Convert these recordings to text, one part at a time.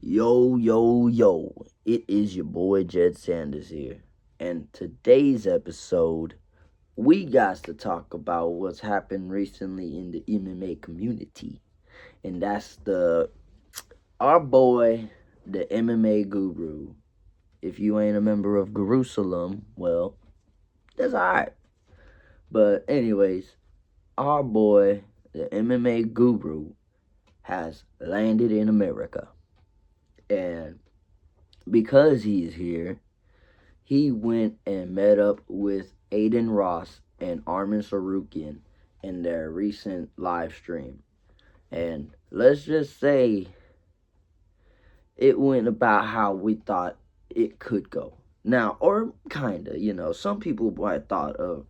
Yo, yo, yo. It is your boy Jed Sanders here. And today's episode, we got to talk about what's happened recently in the MMA community. And that's our boy, the MMA Guru. If you ain't a member of Jerusalem, well, that's alright. But anyways, our boy, the MMA Guru, has landed in America. And because he's here, he went and met up with Aiden Ross and Arman Tsarukyan in their recent live stream. And let's just say it went about how we thought it could go. Now, or kinda, some people might thought of,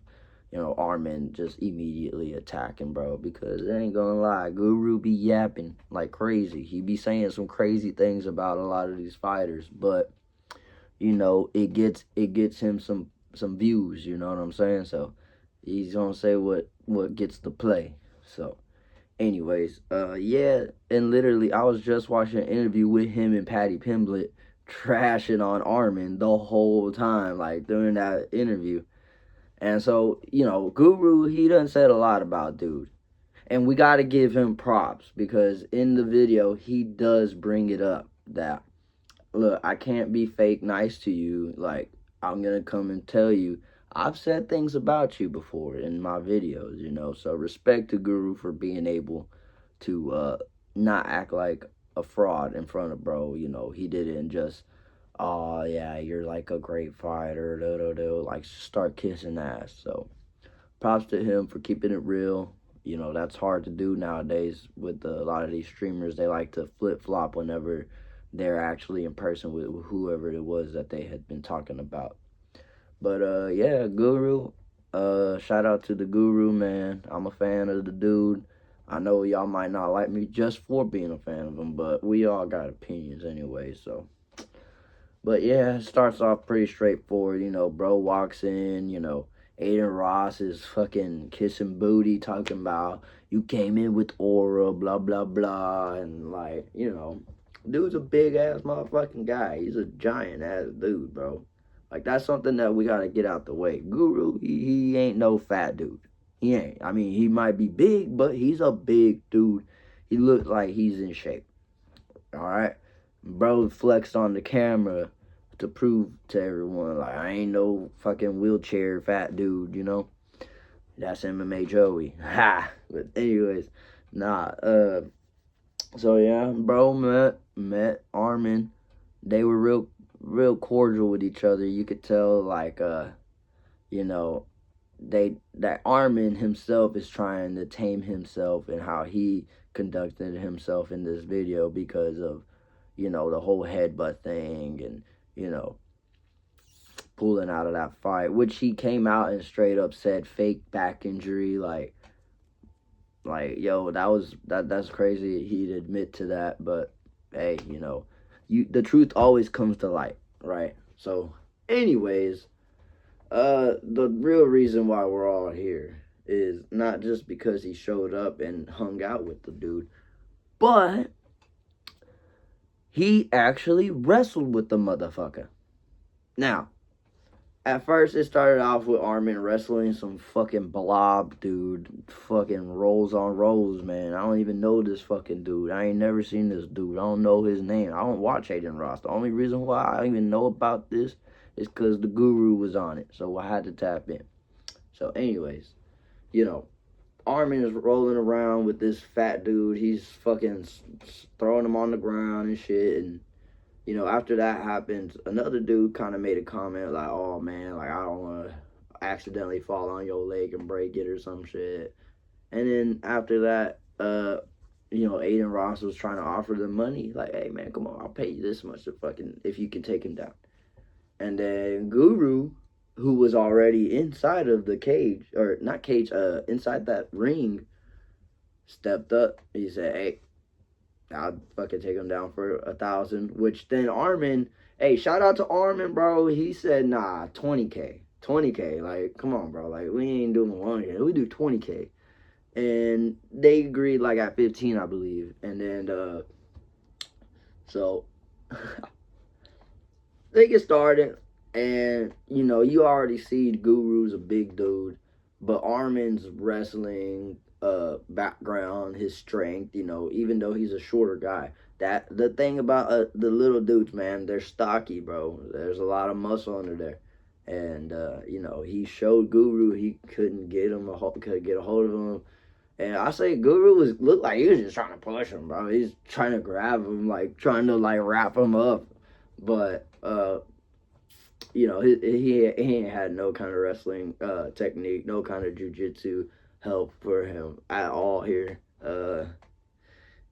Armin just immediately attacking, bro, because I ain't gonna lie, Guru be yapping like crazy. He be saying some crazy things about a lot of these fighters, but it gets him some views, you know what I'm saying? So he's gonna say what gets the play. So anyways, yeah, and literally I was just watching an interview with him and Patty Pimblett trashing on Armin the whole time, like during that interview. And so, Guru, he done said a lot about dude. And we gotta give him props because in the video he does bring it up that look, I can't be fake nice to you. Like, I'm going to come and tell you, I've said things about you before in my videos, So respect to Guru for being able to not act like a fraud in front of bro. He didn't just, oh, yeah, you're like a great fighter, like start kissing ass. So props to him for keeping it real. That's hard to do nowadays with a lot of these streamers. They like to flip-flop whenever they're actually in person with whoever it was that they had been talking about. But yeah, Guru, shout out to the Guru, man. I'm a fan of the dude. I know y'all might not like me just for being a fan of him, but we all got opinions anyway, so. But yeah, it starts off pretty straightforward, bro walks in, Aiden Ross is fucking kissing booty, talking about you came in with aura, blah, blah, blah, and like, dude's a big ass motherfucking guy. He's a giant ass dude, bro. Like, that's something that we gotta get out the way. Guru, he ain't no fat dude. He ain't. I mean, he might be big, but he's a big dude. He looks like he's in shape. Alright? Bro flexed on the camera to prove to everyone, like, I ain't no fucking wheelchair fat dude, That's MMA Joey. Ha! But anyways, nah, so yeah, bro met Armin. They were real cordial with each other. You could tell, like, you know, that Armin himself is trying to tame himself and how he conducted himself in this video because of, the whole headbutt thing and, pulling out of that fight, which he came out and straight up said fake back injury, like yo, that's crazy he'd admit to that, but hey, the truth always comes to light, right? So anyways, the real reason why we're all here is not just because he showed up and hung out with the dude, but he actually wrestled with the motherfucker. Now, at first, it started off with Armin wrestling some fucking blob dude. Fucking rolls on rolls, man. I don't even know this fucking dude. I ain't never seen this dude. I don't know his name. I don't watch Aiden Ross. The only reason why I even know about this is because the Guru was on it. So I had to tap in. So anyways, Armin is rolling around with this fat dude. He's fucking throwing him on the ground and shit. And after that happens, another dude kind of made a comment like, oh man, like, I don't want to accidentally fall on your leg and break it or some shit. And then after that, Aiden Ross was trying to offer them money. Like, hey man, come on, I'll pay you this much to fucking, if you can take him down. And then Guru, who was already inside of the cage, or not cage, inside that ring, stepped up. He said, hey, I'll fucking take him down for 1,000, which then Armin, hey, shout out to Armin, bro. He said, nah, 20K. 20K. Like, come on, bro. Like, we ain't doing 1K. We do 20K. And they agreed, like, at 15, I believe. And then, so They get started, and you already see Guru's a big dude, but Armin's wrestling background, his strength, even though he's a shorter guy. That the thing about the little dudes, man, they're stocky, bro. There's a lot of muscle under there, and he showed Guru he couldn't could get a hold of him. And I say Guru looked like he was just trying to push him, bro. He's trying to grab him, like trying to like wrap him up, but he ain't had no kind of wrestling technique, no kind of jujitsu help for him at all here.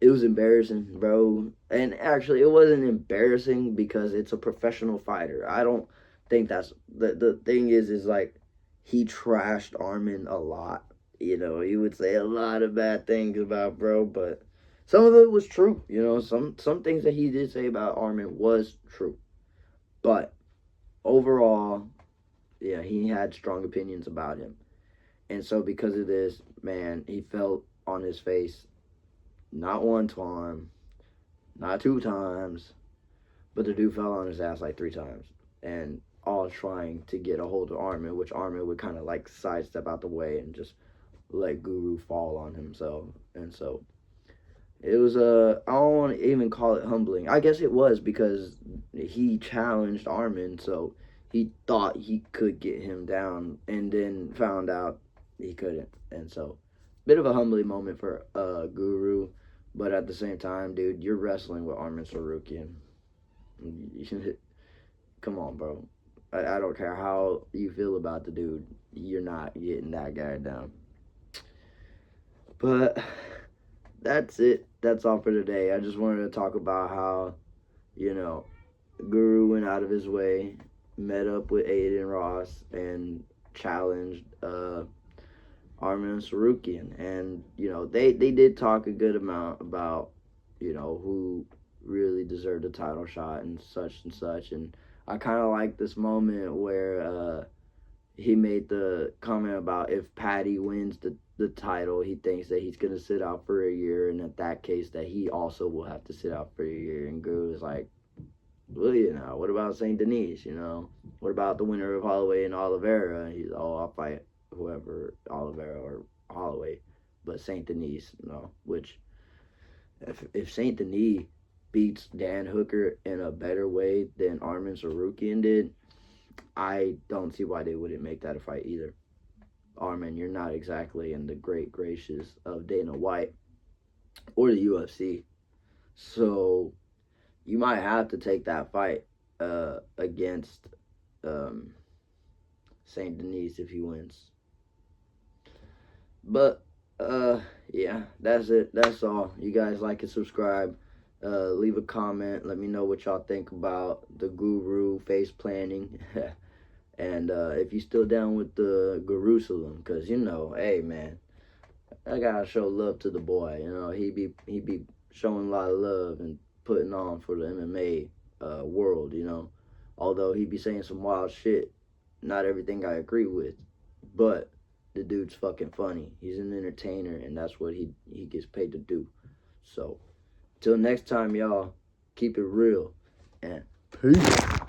It was embarrassing, bro. And actually, it wasn't embarrassing because it's a professional fighter. I don't think that's the thing is like he trashed Armin a lot. He would say a lot of bad things about bro, but some of it was true. Some things that he did say about Armin was true, but overall, yeah, he had strong opinions about him. And so because of this, man, he fell on his face not one time, not two times, but the dude fell on his ass like 3 times. And all trying to get a hold of Armin, which Armin would kind of like sidestep out the way and just let Guru fall on himself. And so it was I don't want to even call it humbling. I guess it was because he challenged Armin, so he thought he could get him down, and then found out he couldn't. And so, bit of a humbling moment for Guru, but at the same time, dude, you're wrestling with Arman Tsarukyan. Come on, bro. I don't care how you feel about the dude. You're not getting that guy down. But that's it. That's all for today. I just wanted to talk about how, Guru went out of his way, met up with Aiden Ross, and challenged Arman Tsarukyan. And, they did talk a good amount about, who really deserved a title shot and such and such. And I kind of like this moment where he made the comment about if Patty wins the title, he thinks that he's going to sit out for a year, and in that case that he also will have to sit out for a year. And Guru is like, well, what about St. Denis, what about the winner of Holloway and Oliveira? And he's, I'll fight whoever, Oliveira or Holloway, but St. Denis, no. Which if St. Denis beats Dan Hooker in a better way than Arman Tsarukyan did, I don't see why they wouldn't make that a fight either. Arman, you're not exactly in the great graces of Dana White or the UFC. So you might have to take that fight against St. Denis if he wins. But, yeah, that's it. That's all. You guys like and subscribe. Leave a comment. Let me know what y'all think about the Guru face planning. And if you still down with the Jerusalem, because hey man, I gotta show love to the boy. He be showing a lot of love and putting on for the MMA world. Although he be saying some wild shit, not everything I agree with, but the dude's fucking funny. He's an entertainer, and that's what he gets paid to do. So till next time, y'all, keep it real and peace.